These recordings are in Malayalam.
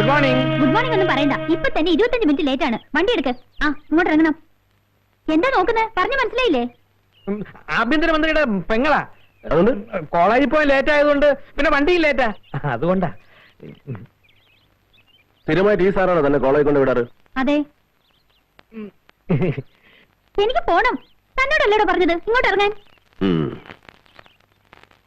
Good morning. ഗുഡ് മോർണിംഗ് ഒന്നും പറയണ്ട. ഇപ്പൊ തന്നെ 25 മിനിറ്റ് ലേറ്റ് ആണ്. വണ്ടി എടുക്ക്. ഇങ്ങോട്ട് ഇറങ്ങണം. എന്താ നോക്കുന്നത്? പറഞ്ഞു മനസ്സിലായില്ലേ? ആഭ്യന്തരമന്ത്രിയുടെ പെങ്ങളാ. അതുകൊണ്ട് കോളേജിൽ പോയി ലേറ്റ് ആയതുകൊണ്ട് പിന്നെ വണ്ടിയും ലേറ്റാ. അതുകൊണ്ടാ. സ്ഥിരമായിട്ട് ഈ സാറാണോ തന്നെ കോളേജിൽ കൊണ്ട് വിടാറ്? അതെ. എനിക്ക് പോണം. തന്നോടല്ലേടോ പറഞ്ഞത് ഇങ്ങോട്ട് ഇറങ്ങാൻ.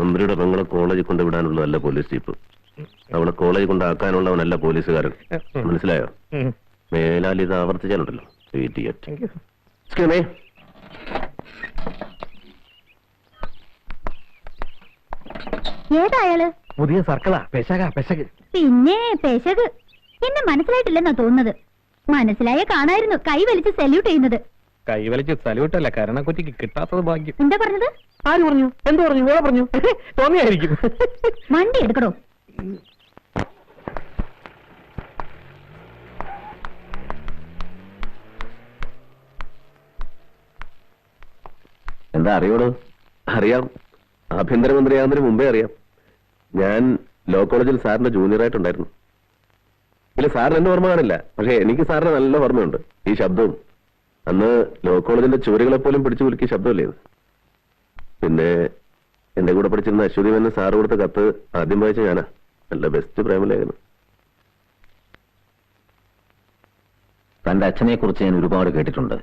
മന്ത്രിയുടെ പെങ്ങളെ കോളേജിൽ കൊണ്ട് വിടാനുള്ളതല്ല പോലീസ് ജീപ്പ്. അവളെ കോളേജിൽ കൊണ്ടാക്കാനുള്ളവനല്ല പോലീസുകാരൻ. മനസ്സിലായോ? മേലാൽ ഇത് ആവർത്തിച്ചാലുണ്ടല്ലോ. ഏതായാല്? പുതിയ സർക്കിളാ. പെശക്. പിന്നെ പെശക്. എന്നെ മനസ്സിലായിട്ടില്ലെന്നാ തോന്നുന്നത്. മനസ്സിലായ കാണായിരുന്നു കൈ വലിച്ച് സല്യൂട്ട് ചെയ്യുന്നത്. കൈ വലിച്ച് സല്യൂട്ടല്ല, കരണക്കുറ്റിക്ക് കിട്ടാത്തത് ഭാഗ്യം. എന്താ പറഞ്ഞത്? ആര് പറഞ്ഞു? എന്ത് പറഞ്ഞു? വേറെ പറഞ്ഞു. തോന്നിയായിരിക്കും. വണ്ടി എടുക്കണോ? എന്താ അറിയോടോ? അറിയാം. ആഭ്യന്തരമന്ത്രിയാകുന്നതിന് മുമ്പേ അറിയാം. ഞാൻ ലോ കോളേജിൽ സാറിന്റെ ജൂനിയറായിട്ടുണ്ടായിരുന്നു. ഇല്ല, സാറിന് എന്നെ ഓർമ്മ കാണില്ല. പക്ഷെ എനിക്ക് സാറിന് നല്ല ഓർമ്മയുണ്ട്. ഈ ശബ്ദവും അന്ന് ലോ കോളേജിന്റെ ചുവരുകളെ പോലും പിടിച്ചു കുലുക്കിയ ശബ്ദമല്ലേ ഇത്. പിന്നെ എന്റെ കൂടെ പഠിച്ചിരുന്ന അശ്വതി മേനോൻ സാറ് കൊടുത്ത കത്ത് ആദ്യം വായിച്ച ഞാനാ. നല്ല ബെസ്റ്റ് പ്രേമലേഖനം. തന്റെ അച്ഛനെ കുറിച്ച് ഞാൻ ഒരുപാട് കേട്ടിട്ടുണ്ട്.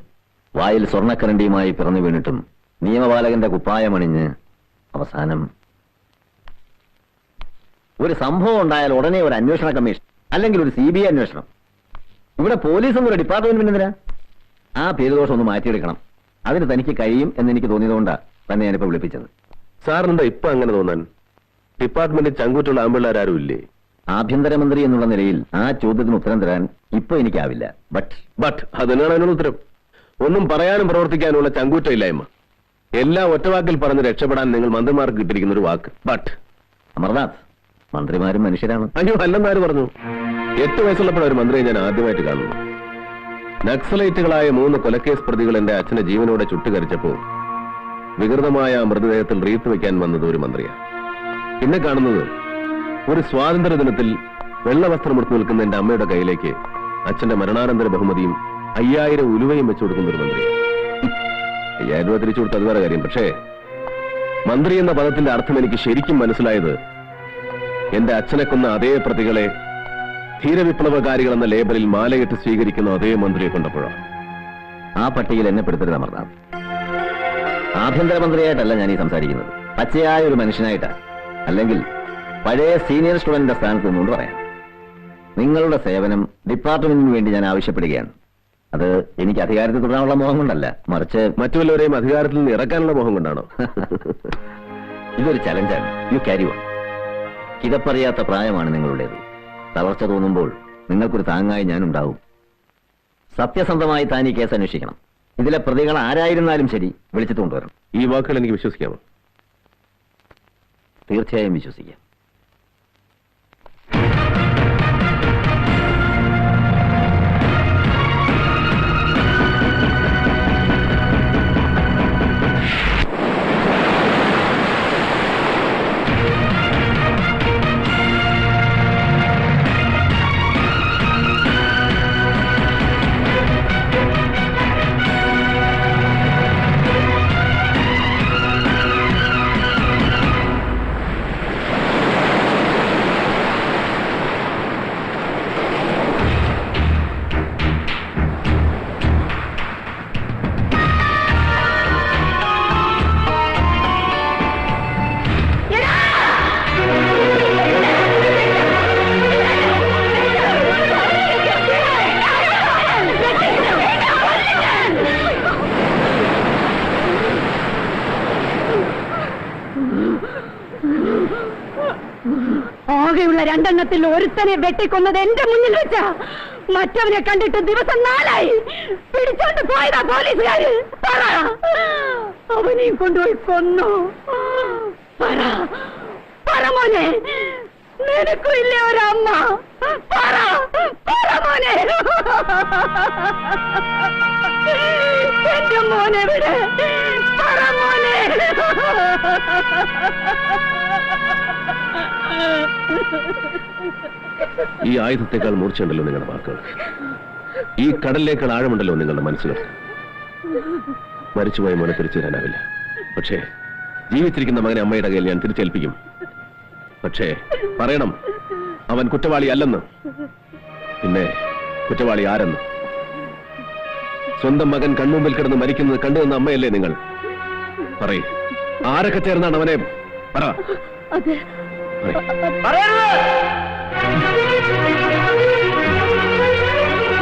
വായിൽ സ്വർണ്ണക്കരണ്ടിയുമായി പിറന്നു വീണിട്ടും നിയമപാലകന്റെ കുപ്പായമണിഞ്ഞ് അവസാനം ഒരു സംഭവം ഉണ്ടായാൽ ഉടനെ ഒരു അന്വേഷണ കമ്മീഷൻ, അല്ലെങ്കിൽ ഒരു CBI അന്വേഷണം. ഇവിടെ പോലീസും ഒരു ഡിപ്പാർട്ട്മെന്റ് എന്തിനാ? ആ പേരുദോഷം ഒന്ന് മാറ്റിയെടുക്കണം. അതിന് തനിക്ക് കഴിയും എന്ന് എനിക്ക് തോന്നിയതുകൊണ്ടാണ് തന്നെ ഞാനിപ്പോ വിളിപ്പിച്ചത്. സാറിനെന്താ ഇപ്പൊ അങ്ങനെ തോന്നാൻ? ഡിപ്പാർട്ട്മെന്റിൽ ചങ്കൂറ്റുള്ള ആമ്പിള്ളേരാരും ഇല്ലേ? ആഭ്യന്തരമന്ത്രി എന്നുള്ള നിലയിൽ ആ ചോദ്യത്തിന് ഉത്തരം തരാൻ ഇപ്പൊ എനിക്കാവില്ല. ബട്ട് അതിനാണ് അതിനുള്ള ഉത്തരം. ഒന്നും പറയാനും പ്രവർത്തിക്കാനുള്ള ചങ്കൂറ്റമില്ലായ്മ. എല്ലാം ഒറ്റവാക്കിൽ പറഞ്ഞ് രക്ഷപ്പെടാൻ നിങ്ങൾ മന്ത്രിമാർക്ക് കിട്ടിയിരിക്കുന്ന ഒരു വാക്ക് ബട്ട്. അമർനാഥ്, മന്ത്രിമാരും മനുഷ്യരാണ്. അയ്യോ, അല്ലെന്നാര് പറഞ്ഞു? 8 വയസ്സുള്ളപ്പോൾ ഒരു മന്ത്രിയെ ഞാൻ ആദ്യമായിട്ട് കാണുന്നു. നക്സലൈറ്റുകളായ 3 കൊലക്കേസ് പ്രതികൾ എന്റെ അച്ഛനെ ജീവനോടെ ചുട്ടുകരിച്ചപ്പോൾ വികൃതമായ മൃതദേഹത്തിൽ റീത്ത് വയ്ക്കാൻ വന്നത് ഒരു മന്ത്രിയാണ്. പിന്നെ കാണുന്നത് ഒരു സ്വാതന്ത്ര്യ ദിനത്തിൽ വെള്ളവസ്ത്രം എടുത്തു നിൽക്കുന്ന എന്റെ അമ്മയുടെ കയ്യിലേക്ക് അച്ഛന്റെ മരണാനന്തര ബഹുമതിയും 5000 ഉലുവയും വെച്ചു കൊടുക്കുന്ന ഒരു മന്ത്രി. 5000 രൂപ തിരിച്ചു കൊടുത്ത അത് വേറെ കാര്യം. പക്ഷേ മന്ത്രി എന്ന പദത്തിന്റെ അർത്ഥം എനിക്ക് ശരിക്കും മനസ്സിലായത് എന്റെ അച്ഛനെ കൊന്ന അതേ പ്രതികളെ ധീരവിപ്ലവകാരികൾ എന്ന ലേബലിൽ മാലയിട്ട് സ്വീകരിക്കുന്ന അതേ മന്ത്രിയെ കൊണ്ടപ്പോഴാണ്. ആ പട്ടികയിൽ എന്നെ പെടുത്തരുത് അമർനാഥ്. ആഭ്യന്തരമന്ത്രിയായിട്ടല്ല ഞാൻ ഈ സംസാരിക്കുന്നത്, പച്ചയായ ഒരു മനുഷ്യനായിട്ടാണ്. അല്ലെങ്കിൽ പഴയ സീനിയർ സ്റ്റുഡന്റിന്റെ സ്ഥാനത്ത് നിന്നുകൊണ്ട് പറയാം. നിങ്ങളുടെ സേവനം ഡിപ്പാർട്ട്മെന്റിന് വേണ്ടി ഞാൻ ആവശ്യപ്പെടുകയാണ്. അത് എനിക്ക് അധികാരത്തിൽ തുടരാനുള്ള മോഹം കൊണ്ടല്ല, മറിച്ച് മറ്റുള്ളവരെയും അധികാരത്തിൽ നിന്ന് ഇറക്കാനുള്ള മോഹം കൊണ്ടാണോ? ഇതൊരു ചലഞ്ചാണ്. You carry on. കിതപ്പറിയാത്ത പ്രായമാണ് നിങ്ങളുടേത്. തളർച്ച തോന്നുമ്പോൾ നിങ്ങൾക്കൊരു താങ്ങായി ഞാനുണ്ടാവും. സത്യസന്ധമായി താൻ ഈ കേസ് അന്വേഷിക്കണം. ഇതിലെ പ്രതികൾ ആരായിരുന്നാലും ശരി വിളിച്ചിട്ട് കൊണ്ടുവരണം. ഈ വാക്കുകൾ എനിക്ക് വിശ്വസിക്കാമോ? തീർച്ചയായും വിശ്വസിക്കാം. ആകെയുള്ള 2 എണ്ണത്തിൽ ഒരുത്തനെ വെട്ടിക്കൊന്നത് എന്റെ മുന്നിൽ വെച്ച, മറ്റവനെ കണ്ടിട്ട് ദിവസം 4 ആയി. പിടിച്ചോണ്ട് പോയതാ പോലീസുകാര്. അവനെയും കൊണ്ടുപോയി കൊന്നു. പറ മോനെ, നിനക്കും ഇല്ലേ ഒരമ്മ? പറ മോനെ. എന്റെ മോനെ വിടെ. പറ മോനെ. ഈ ആയുധത്തെക്കാൾ മൂർച്ചയുണ്ടല്ലോ നിങ്ങളുടെ വാക്കുകൾ. ഈ കടലിനേക്കാൾ ആഴമുണ്ടല്ലോ നിങ്ങളുടെ മനസ്സുകൾ. മരിച്ചുപോയ മോനെ തിരിച്ചു തരാനാവില്ല. പക്ഷേ ജീവിച്ചിരിക്കുന്ന മകനെ അമ്മയുടെ കയ്യിൽ ഞാൻ തിരിച്ചേൽപ്പിക്കും. പക്ഷേ പറയണം, അവൻ കുറ്റവാളി അല്ലെന്ന്. പിന്നെ കുറ്റവാളി ആരെന്ന്? സ്വന്തം മകൻ കൺമുമ്പിൽ കിടന്ന് മരിക്കുന്നത് കണ്ടുവന്ന അമ്മയല്ലേ നിങ്ങൾ? പറയ്, ആരൊക്കെ ചേർന്നാണ് അവനെ? പറ.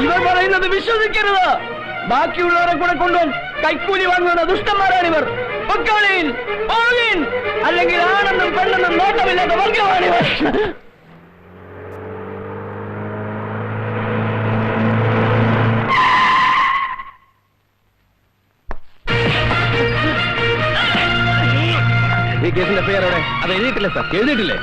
ഇവർ പറയുന്നത് വിശ്വസിക്കരുത്. ബാക്കിയുള്ളവരെ കൂടെ കൊണ്ടുവന്ന് കൈക്കൂലി വാങ്ങുന്ന ദുഷ്ടന്മാരാണിവർ. അല്ലെങ്കിൽ ആണെന്നും പെണ്ണെന്നും നോട്ടമില്ലാത്ത വർഗമാണിവർ. ഈ കേസിന്റെ പേരോടെ അത് എഴുതിയിട്ടില്ല സാർ. എഴുതിയിട്ടില്ലേ?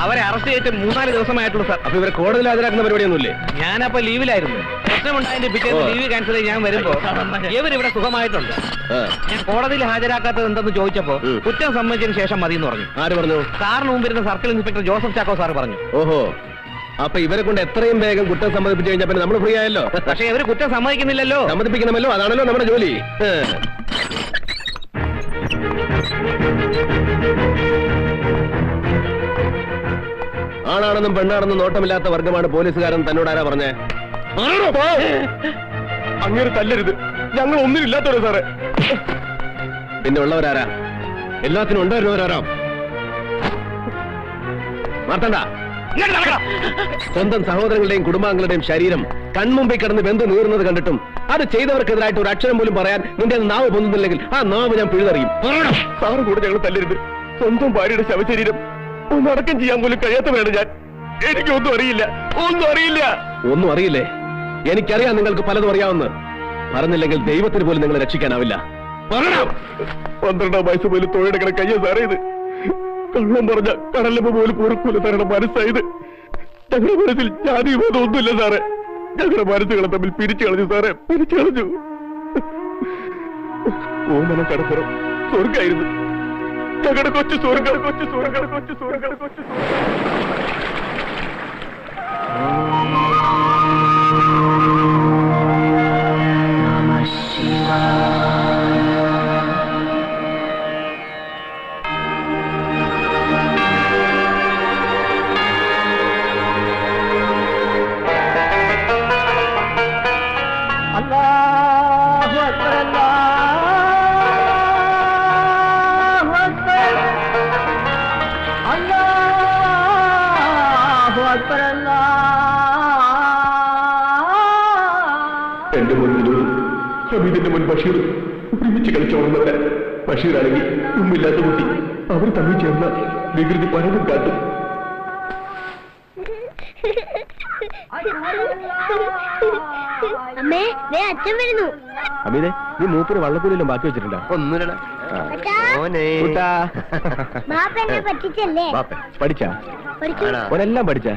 അവരെ അറസ്റ്റ് ചെയ്തിട്ട് 3-4 ദിവസമായിട്ടുള്ളൂ സാർ. അപ്പൊ ഇവരെ കോടതിയിൽ ഹാജരാക്കുന്ന പരിപാടിയൊന്നുമില്ലേ? ഞാനപ്പോ ലീവിലായിരുന്നു. പ്രശ്നമുണ്ടായതിന്റെ പിറ്റേന്ന് ലീവ് ക്യാൻസൽ ചെയ്ത് ഞാൻ വരുമ്പോ ഇവരിവിടെ സുഖമായിട്ടുണ്ട്. ഞാൻ കോടതിയിൽ ഹാജരാക്കാത്തത് എന്തെന്ന് ചോദിച്ചപ്പോ കുറ്റം സമ്മതിച്ചതിന് ശേഷം മതി എന്ന് പറഞ്ഞു. ആര് പറഞ്ഞു? സാറിന് മുമ്പിരുന്ന circle inspector Joseph Chacko sir പറഞ്ഞു. ഓഹോ, അപ്പൊ ഇവരെ കൊണ്ട് എത്രയും വേഗം കുറ്റം സമ്മതിപ്പിച്ചു കഴിഞ്ഞാൽ പിന്നെ നമ്മൾ ഫ്രീ ആയല്ലോ. പക്ഷെ ഇവര് കുറ്റം സമ്മതിക്കുന്നില്ലല്ലോ. സമ്മതിപ്പിക്കണമല്ലോ, അതാണല്ലോ നമ്മുടെ ജോലി. ആണാണെന്നും പെണ്ണാണെന്നും നോട്ടമില്ലാത്ത വർഗമാണ് പോലീസുകാരൻ തന്നോട് ആരാ പറഞ്ഞേ? അങ്ങനെ തല്ലരുത്, ഞങ്ങൾ ഒന്നിനില്ലാത്തവരോ സാറേ. പിന്നെ ഉള്ളവരാരാ? എല്ലാത്തിനും ഉണ്ടായിരുന്നവരാരാ? മാർത്തണ്ട, സ്വന്തം സഹോദരങ്ങളുടെയും കുടുംബാംഗങ്ങളുടെയും ശരീരം കൺമുമ്പിൽ കിടന്ന് വെന്ത് നീറുന്നത് കണ്ടിട്ടും അത് ചെയ്തവർക്കെതിരായിട്ട് ഒരു അക്ഷരം പോലും പറയാൻ നിന്റെ നാവ് പൊന്നുന്നില്ലെങ്കിൽ ആ നാവ് ഞാൻ പിഴുതറിയും. സാറ് കൂടെ ഞങ്ങൾ തല്ലരുത്. സ്വന്തം ഭാര്യയുടെ ശവശരീരം ഒന്നടക്കം ചെയ്യാൻ പോലും കഴിയാത്തവരാണ് ഞാൻ. എനിക്കൊന്നും അറിയില്ല, ഒന്നും അറിയില്ല. ഒന്നും അറിയില്ലേ? എനിക്കറിയാം നിങ്ങൾക്ക് പലതും അറിയാവുന്ന. പറഞ്ഞില്ലെങ്കിൽ ദൈവത്തിന് പോലും നിങ്ങളെ രക്ഷിക്കാനാവില്ല. 12 വയസ്സ് പോലും തൊഴിലെടുക്കണ കയ്യ സാറേ ഇത്. കള്ളം പറഞ്ഞ കടലമ്മ പോലും പൊറുക്കൂല സാറുടെ മനസ്സായത്. ഞങ്ങളുടെ മനസ്സിൽ ജാതി ബോധം ഒന്നുമില്ല സാറേ. ഞങ്ങളുടെ മനസ്സുകളെ തമ്മിൽ പിരിച്ചു കളഞ്ഞു സാറേ, പിരിച്ചു കളഞ്ഞു. ഓമന കടപ്പുറം സ്വർഗായിരുന്നു. ഞങ്ങളുടെ കൊച്ചു സ്വർഗ, കൊച്ചു സ്വർഗ, കൊച്ചു സ്വർഗ, കൊച്ചു സ്വർഗ. എന്റെ മുന്നിലും ഹമീദിന്റെ മുൻ ബഷീർ ഒരുമിച്ച് കളിച്ചോളുന്നവരെ. ബഷീറാണെങ്കിൽ ഉമ്മില്ലാത്ത കുട്ടി. അവർ തമ്മിൽ ചേർന്ന വികൃതി പലതും കാട്ടും. അമ്മേ, അച്ഛൻ വരുന്നു. അമീനെ, നീ മൂപ്പര് വള്ളക്കൂലിലും ബാക്കി വെച്ചിട്ടുണ്ടോ? ഒന്നുമില്ല. ബാപ്പ എന്നെ പറ്റിച്ചല്ലേ? പഠിച്ചാ? പഠിച്ചു. ഓനെല്ലാം പഠിച്ചാ?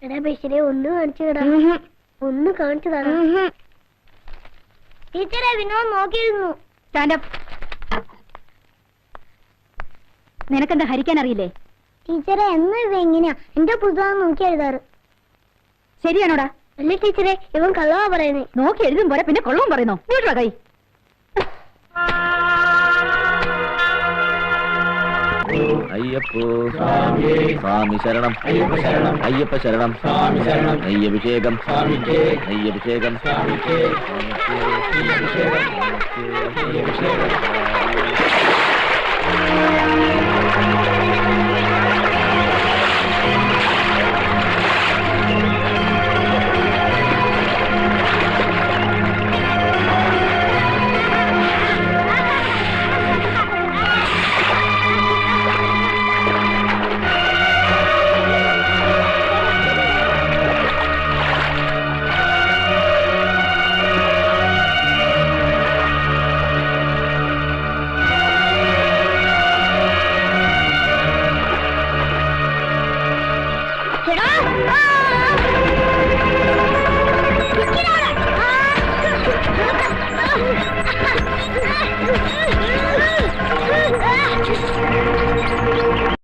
എടാ ബഷീറെ, ഒന്ന് കാണിച്ചു തരാ. ഒന്ന് കാണിച്ചു തരാ. ടീച്ചറെ, വിനോദ് നോക്കിയിരുന്നു. സ്റ്റാൻഡപ്പ്. നിനക്കെന്താ ഹരിക്കാൻ അറിയില്ലേ? ടീച്ചറെ, എന്നും ഇവ എങ്ങനെയാ എന്റെ പുസ്തകം നോക്കി എഴുതാറ്? ശരിയാണോടാ? അല്ല ടീച്ചറെ, ഇവൻ കള്ളവാ പറയുന്നേ. നോക്കി എഴുതും പോലെ പിന്നെ കൊള്ളവും പറയുന്നോ? നീട്ടുവാ കൈ. അയ്യപ്പോ സ്വാമി ശരണം, അയ്യപ്പ ശരണം, അയ്യപ്പ ശരണം, സ്വാമി ശരണം, നെയ്യഭിഷേകം, നെയ്യഭിഷേകം, നെയ്യഭിഷേകം.